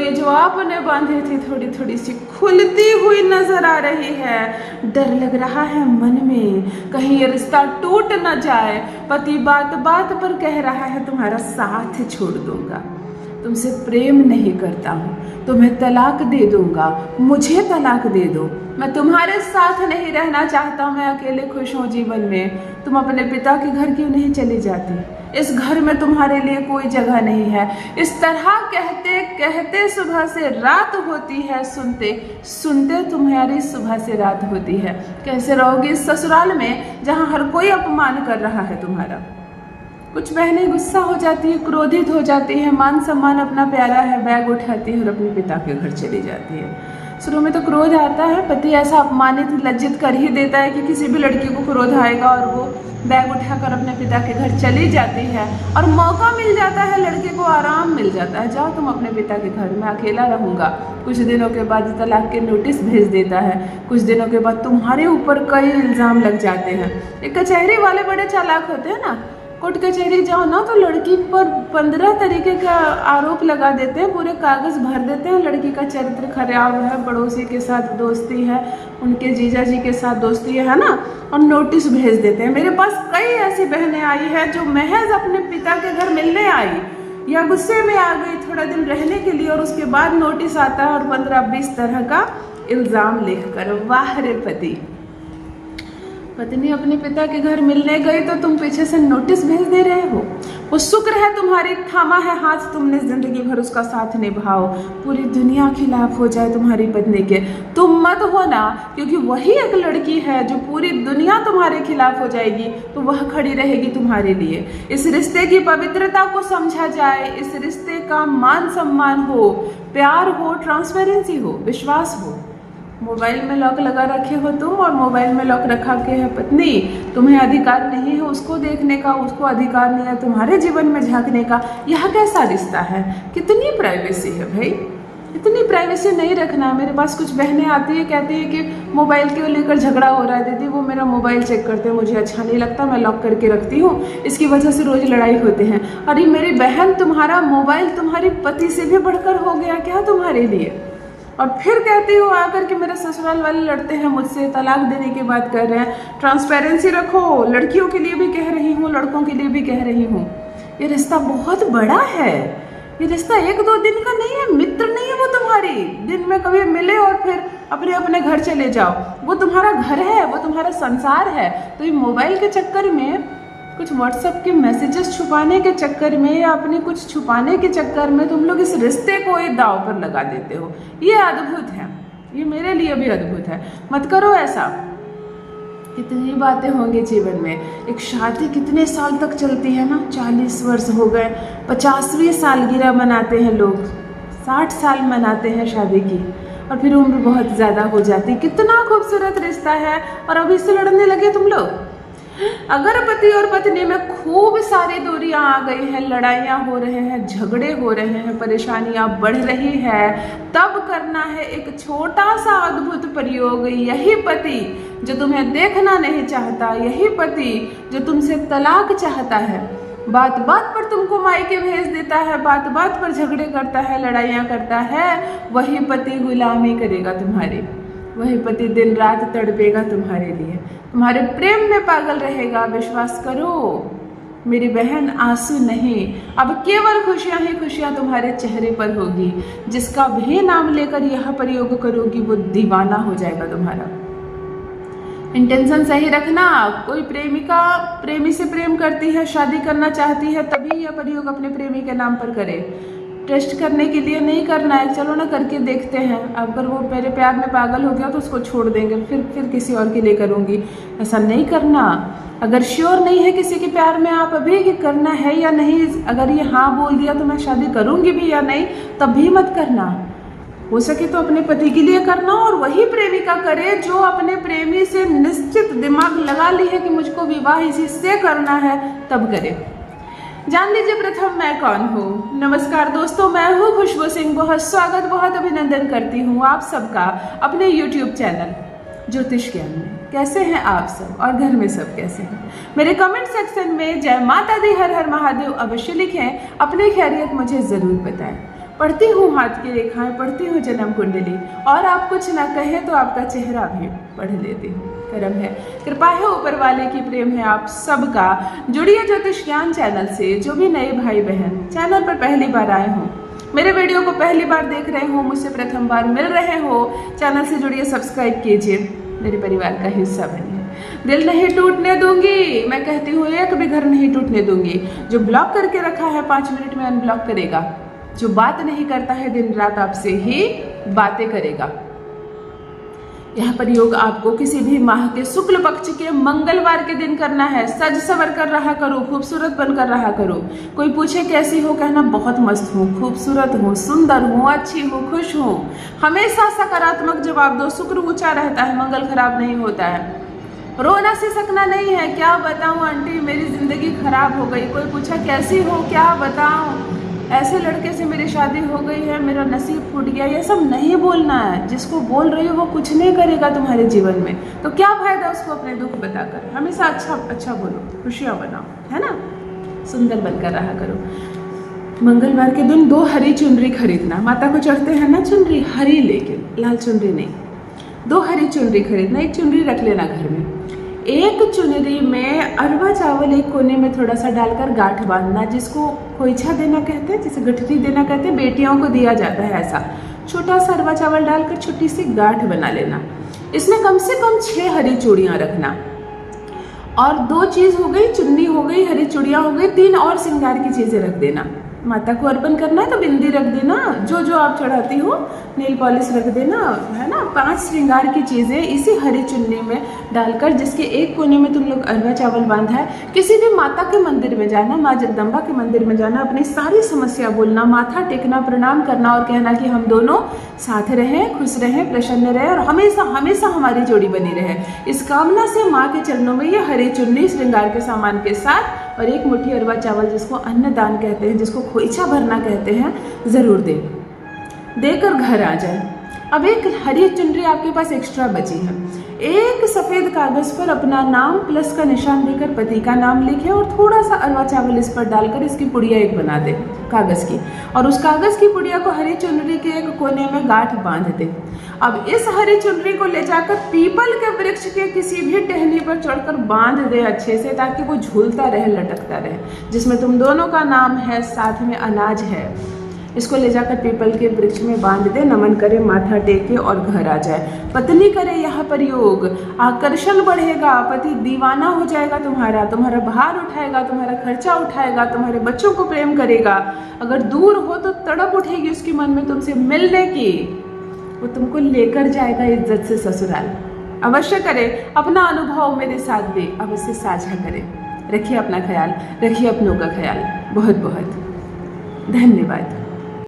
डोरी जो आपने बांधी थी थोड़ी थोड़ी सी खुलती हुई नजर आ रही है। डर लग रहा है मन में, कहीं ये रिश्ता टूट न जाए। पति बात बात पर कह रहा है तुम्हारा साथ छोड़ दूंगा, तुमसे प्रेम नहीं करता हूँ, तुम्हें तलाक दे दूंगा, मुझे तलाक दे दो, मैं तुम्हारे साथ नहीं रहना चाहता, मैं अकेले खुश हूँ जीवन में। तुम अपने पिता के घर क्यों नहीं चली जाती? इस घर में तुम्हारे लिए कोई जगह नहीं है। इस तरह कहते कहते सुबह से रात होती है, सुनते सुनते तुम्हारी सुबह से रात होती है। कैसे रहोगी इस ससुराल में जहाँ हर कोई अपमान कर रहा है तुम्हारा? कुछ बहनें गुस्सा हो जाती है, क्रोधित हो जाती है, मान सम्मान अपना प्यारा है, बैग उठाती है और अपने पिता के घर चली जाती है। शुरू में तो क्रोध आता है, पति ऐसा अपमानित लज्जित कर ही देता है कि किसी भी लड़की को क्रोध आएगा और वो बैग उठाकर अपने पिता के घर चली जाती है और मौका मिल जाता है, लड़के को आराम मिल जाता है, जाओ तुम अपने पिता के घर में, अकेला रहूंगा। कुछ दिनों के बाद तलाक के नोटिस भेज देता है, कुछ दिनों के बाद तुम्हारे ऊपर कई इल्ज़ाम लग जाते हैं। एक कचहरी वाले बड़े चालाक होते हैं ना, कोर्ट कचहरी जाओ ना तो लड़की पर 15 तरीके का आरोप लगा देते हैं, पूरे कागज भर देते हैं, लड़की का चरित्र खराब है, पड़ोसी के साथ दोस्ती है, उनके जीजा जी के साथ दोस्ती है ना, और नोटिस भेज देते हैं। मेरे पास कई ऐसी बहनें आई हैं जो महज अपने पिता के घर मिलने आई या गुस्से में आ गई थोड़ा दिन रहने के लिए और उसके बाद नोटिस आता है और 15-20 तरह का इल्ज़ाम लिखकर। वाह रे पति! पत्नी अपने पिता के घर मिलने गई तो तुम पीछे से नोटिस भेज दे रहे हो। वो शुक्र है तुम्हारी थामा है हाथ, तुमने जिंदगी भर उसका साथ निभाओ, पूरी दुनिया खिलाफ हो जाए तुम्हारी पत्नी के, तुम मत होना, क्योंकि वही एक लड़की है जो पूरी दुनिया तुम्हारे खिलाफ हो जाएगी तो वह खड़ी रहेगी तुम्हारे लिए। इस रिश्ते की पवित्रता को समझा जाए, इस रिश्ते का मान सम्मान हो, प्यार हो, ट्रांसपेरेंसी हो, विश्वास हो। मोबाइल में लॉक लगा रखे हो तुम और मोबाइल में लॉक रखा के है पत्नी, तुम्हें अधिकार नहीं है उसको देखने का, उसको अधिकार नहीं है तुम्हारे जीवन में झांकने का। यह कैसा रिश्ता है? कितनी प्राइवेसी है भाई, इतनी प्राइवेसी नहीं रखना। मेरे पास कुछ बहनें आती है, कहती है कि मोबाइल के लेकर झगड़ा हो रहा है, दीदी वो मेरा मोबाइल चेक करते हैं, मुझे अच्छा नहीं लगता, मैं लॉक करके रखती हूँ, इसकी वजह से रोज लड़ाई होते हैं। अरे मेरी बहन, तुम्हारा मोबाइल तुम्हारी पति से भी बढ़कर हो गया क्या तुम्हारे लिए? और फिर कहती हो आकर कि मेरे ससुराल वाले लड़ते हैं मुझसे, तलाक देने की बात कर रहे हैं। ट्रांसपेरेंसी रखो, लड़कियों के लिए भी कह रही हूँ, लड़कों के लिए भी कह रही हूँ। ये रिश्ता बहुत बड़ा है, ये रिश्ता 1-2 दिन का नहीं है, मित्र नहीं है वो तुम्हारी, दिन में कभी मिले और फिर अपने अपने घर चले जाओ। वो तुम्हारा घर है, वो तुम्हारा संसार है। तो ये मोबाइल के चक्कर में, कुछ व्हाट्सएप के मैसेजेस छुपाने के चक्कर में या अपने कुछ छुपाने के चक्कर में तुम लोग इस रिश्ते को एक दांव पर लगा देते हो। ये अद्भुत है, ये मेरे लिए भी अद्भुत है। मत करो ऐसा। कितनी बातें होंगी जीवन में। एक शादी कितने साल तक चलती है ना, 40 वर्ष हो गए, 50वीं सालगिरह मनाते हैं लोग, 60 साल मनाते हैं शादी की, और फिर उम्र बहुत ज़्यादा हो जाती। कितना खूबसूरत रिश्ता है और अभी से लड़ने लगे तुम लोग। अगर पति और पत्नी में खूब सारी दूरियां आ गई हैं, लड़ाइयाँ हो रहे हैं, झगड़े हो रहे हैं, परेशानियां बढ़ रही है, तब करना है एक छोटा सा अद्भुत प्रयोग। यही पति जो तुम्हें देखना नहीं चाहता, यही पति जो तुमसे तलाक चाहता है, बात बात पर तुमको मायके भेज देता है, बात बात पर झगड़े करता है, लड़ाइयाँ करता है, वही पति गुलामी करेगा तुम्हारी, वही पति दिन रात तड़पेगा तुम्हारे लिए, तुम्हारे प्रेम में पागल रहेगा। विश्वास करो मेरी बहन, आंसू नहीं, अब केवल खुशियां ही खुशियां तुम्हारे चेहरे पर होगी। जिसका भी नाम लेकर यह प्रयोग करोगी वो दीवाना हो जाएगा तुम्हारा। इंटेंशन सही रखना। कोई प्रेमिका प्रेमी से प्रेम करती है, शादी करना चाहती है, तभी यह प्रयोग अपने प्रेमी के नाम पर करे। टेस्ट करने के लिए नहीं करना है, चलो ना करके देखते हैं, अगर वो मेरे प्यार में पागल हो गया तो उसको छोड़ देंगे, फिर किसी और के लिए करूँगी, ऐसा नहीं करना। अगर श्योर नहीं है किसी के प्यार में आप अभी कि करना है या नहीं, अगर ये हाँ बोल दिया तो मैं शादी करूँगी भी या नहीं, तब भी मत करना। हो सके तो अपने पति के लिए करना, और वही प्रेमिका करे जो अपने प्रेमी से निश्चित दिमाग लगा ली है कि मुझको विवाह इसी से करना है, तब करे। जान लीजिए प्रथम मैं कौन हूँ। नमस्कार दोस्तों, मैं हूँ खुशबू सिंह। बहुत स्वागत, बहुत अभिनंदन करती हूँ आप सबका अपने YouTube चैनल ज्योतिष ज्ञान में। कैसे हैं आप सब और घर में सब कैसे हैं? मेरे कमेंट सेक्शन में जय माता दी, हर हर महादेव अवश्य लिखें, अपनी खैरियत मुझे ज़रूर बताएं। पढ़ती हूँ हाथ की रेखाएं, पढ़ती हूँ जन्म कुंडली, और आप कुछ ना कहे तो आपका चेहरा भी पढ़ लेती हूँ। करम है, कृपा है ऊपर वाले की, प्रेम है आप सबका। जुड़िए ज्योतिष ज्ञान चैनल से। जो भी नए भाई बहन चैनल पर पहली बार आए हों, मेरे वीडियो को पहली बार देख रहे हो, मुझसे प्रथम बार मिल रहे हो, चैनल से जुड़िए, सब्सक्राइब कीजिए, मेरे परिवार का हिस्सा बनिए। दिल नहीं टूटने दूंगी, मैं कहती हूँ एक भी घर नहीं टूटने दूंगी। जो ब्लॉक करके रखा है 5 मिनट में अनब्लॉक करेगा। जो बात नहीं करता है दिन रात आपसे ही बातें करेगा। यह प्रयोग आपको किसी भी माह के शुक्ल पक्ष के मंगलवार के दिन करना है। सज सवर कर रहा करो, खूबसूरत बनकर रहा करो। कोई पूछे कैसी हो, कहना बहुत मस्त हूँ, खूबसूरत हूँ, सुंदर हूँ, अच्छी हूँ, खुश हूँ। हमेशा सकारात्मक जवाब दो। शुक्र ऊंचा रहता है, मंगल खराब नहीं होता है। रोना सिसकना नहीं है। क्या बताऊँ आंटी, मेरी जिंदगी खराब हो गई। कोई पूछा कैसी हो, क्या बताऊँ, ऐसे लड़के से मेरी शादी हो गई है, मेरा नसीब फूट गया, ये सब नहीं बोलना है। जिसको बोल रही हो वो कुछ नहीं करेगा तुम्हारे जीवन में, तो क्या फायदा उसको अपने दुख बताकर। हमेशा अच्छा बोलो, खुशियाँ बनाओ, है ना, सुंदर बनकर रहा करो। मंगलवार के दिन 2 हरी चुनरी खरीदना। माता को चढ़ते हैं ना चुनरी, हरी, लेकिन लाल चुनरी नहीं। 2 हरी चुनरी खरीदना, एक चुनरी रख लेना घर में। एक चुनरी में अरवा चावल एक कोने में थोड़ा सा डालकर गांठ बांधना, जिसको खोइछा देना कहते हैं, जिसे गठरी देना कहते हैं, बेटियों को दिया जाता है। ऐसा छोटा सा अरवा चावल डालकर छोटी सी गांठ बना लेना। इसमें कम से कम 6 हरी चूड़ियाँ रखना। और 2 चीज़ हो गई, चुन्नी हो गई, हरी चूड़ियाँ हो गई, 3 और श्रृंगार की चीज़ें रख देना। माता को अर्पण करना है तो बिंदी रख देना, जो आप चढ़ाती हो, नेल पॉलिश रख देना, है ना। 5 श्रृंगार की चीज़ें इसी हरी चुन्नी में डालकर, जिसके एक कोने में तुम लोग अरवा चावल बांधा है, किसी भी माता के मंदिर में जाना, माँ जगदम्बा के मंदिर में जाना, अपनी सारी समस्या बोलना, माथा टेकना, प्रणाम करना और कहना कि हम दोनों साथ रहें, खुश रहें, प्रसन्न रहें और हमेशा हमेशा हमारी जोड़ी बनी रहे। इस कामना से माँ के चरणों में ये हरी चुन्नी श्रृंगार के सामान के साथ और एक मुट्ठी अरवा चावल, जिसको अन्नदान कहते हैं, जिसको खोइछा भरना कहते हैं, ज़रूर देकर घर आ जाए। अब एक हरी चुनरी आपके पास एक्स्ट्रा बची है। एक सफ़ेद कागज़ पर अपना नाम प्लस का निशान देकर पति का नाम लिखे और थोड़ा सा अरवा चावल इस पर डालकर इसकी पुड़िया एक बना दे कागज़ की, और उस कागज़ की पुड़िया को हरी चुनरी के एक कोने में गांठ बांध दे। अब इस हरी चुनरी को ले जाकर पीपल के वृक्ष के किसी भी टहनी पर चढ़कर बांध दे अच्छे से, ताकि वो झूलता रहे, लटकता रहे, जिसमें तुम दोनों का नाम है, साथ में अनाज है। इसको ले जाकर पीपल के वृक्ष में बांध दे, नमन करे, माथा टेके और घर आ जाए। पत्नी करे यह प्रयोग, आकर्षण बढ़ेगा, पति दीवाना हो जाएगा तुम्हारा भार उठाएगा, तुम्हारा खर्चा उठाएगा, तुम्हारे बच्चों को प्रेम करेगा। अगर दूर हो तो तड़प उठेगी उसके मन में तुमसे मिलने की, वो तुमको लेकर जाएगा इज्जत से ससुराल। अवश्य करे, अपना अनुभव मेरे साथ भी अवश्य साझा करें। रखिए अपना ख्याल, रखिए अपनों का ख्याल। बहुत बहुत धन्यवाद।